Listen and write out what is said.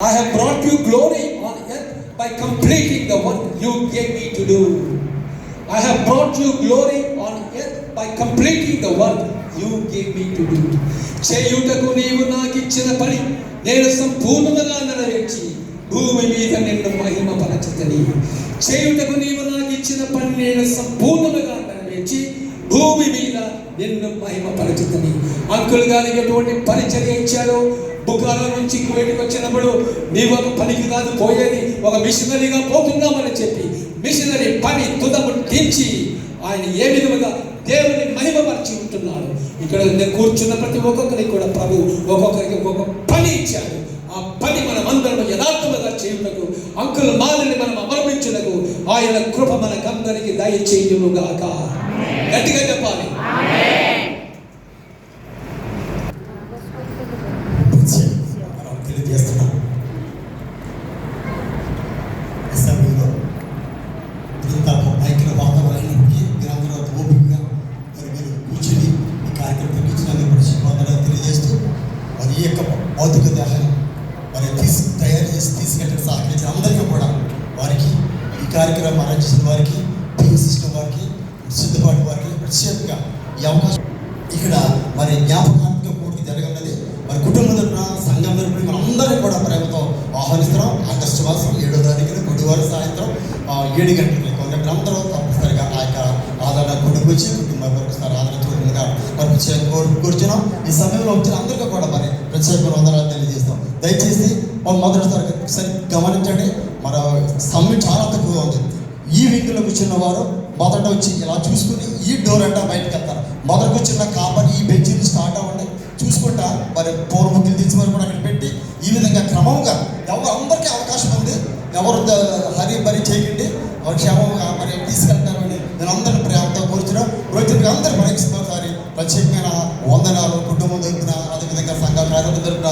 I have brought you glory on earth by completing the work you gave me to do. I have brought you glory on earth by completing the work you gave me to do. చేయుటకు నీవు నాకు ఇచ్చిన పని నేను సంపూర్ణంగా నెరవేర్చి భూమి మీద నిన్ను మహిమపరచుతని. చేయుటకు నీవు నాకు ఇచ్చిన పని నేను సంపూర్ణంగా నెరవేర్చి భూమి మీద నిన్ను మహిమపరచుతని. అంకుల్ గారికి ఎటువంటి పరిచర్య ఇచ్చాడో, బుకారా నుంచి కువైట్కి వచ్చినప్పుడు నీవు ఒక పనికి కాదు పోయేది, ఒక మిషనరీగా పోతున్నామని చెప్పి మిషనరీ పని తుదము తీర్చి ఆయన ఏ విధముగా దేవుని మహిమపరిచి ఉంటున్నాడు. ఇక్కడ నేను కూర్చున్న ప్రతి ఒక్కొక్కరికి కూడా ప్రభు ఒక్కొక్కరికి ఒక్కొక్క పని ఇచ్చాడు. ఆ పని మనం అందరం యథార్థముగా చేయుటకు, అంకుల్ మాదిరిని మనం అవలంబించుటకు ఆయన కృప మనకందరికి దయచేయునుగాక. గట్టిగా చెప్పాలి. తెలియజేస్తున్నాం. ఇంత ఐక్య వాతావరణానికి మీరందరూ ఓపికగా మీరు కూర్చుని ఈ కార్యక్రమం తెప్పించినందుకు ప్రతిపాదన తెలియజేస్తూ మరి ఈ యొక్క భౌతిక దేహాన్ని మరి తయారు చేసి తీసుకెళ్ళి సహకరించిన అందరికీ కూడా వారికి ఈ కార్యక్రమం అరేంజ్ చేసిన వారికి, టీవీ సిస్టమ్ వారికి, సిద్ధపాటు వారికి ప్రత్యేకంగా ఈ అవకాశం ఇక్కడ మరి జ్ఞాపకాత్మక కూడికి జరగన్నది మరి కుటుంబ తరపున సంఘం తరపున మనం అందరినీ కూడా ప్రేమతో ఆహ్వానిస్తున్నాం. ఆగస్టు మాసం 7వ తారీఖున గురువారం సాయంత్రం 7 గంటలకి కొందరు అందరూ తప్పనిసరిగా ఆ యొక్క ఆదరణ కుటుంబించి కుటుంబ ఒకసారి ఆదరించబడినగా మరి ప్రత్యేకంగా కూర్చున్నాం. ఈ సమయంలో వచ్చిన అందరికీ కూడా మరి ప్రత్యేక వందనాలు తెలియజేస్తాం. దయచేసి మొదటిసారి గమనించండి, మన సమయం చాలా తక్కువగా ఉంది. ఈ వింగ్లో కూర్చున్న వారు మొదట వచ్చి ఇలా చూసుకుని ఈ డోర్ అంటా బయటకు వెళ్తారు. మొదట కూర్చున్న కాపని ఈ బెంచ్ స్టార్ట్ అవ్వండి చూసుకుంటా మరి పూర్వముఖులు తీసి మరి కూడా అక్కడ పెట్టి ఈ విధంగా క్రమంగా అందరికీ అవకాశం ఉంది. ఎవరు హరి బరి చేయకండి, క్షేమంగా మరి తీసుకెళ్తారని నేను అందరిని ప్రేమతో కూర్చున్నాను. రోజుకి అందరూ మరొకసారి ప్రత్యేకమైన వందనాలు కుటుంబం తరపున, అదేవిధంగా సంఘ కార్యక్రమం తరపున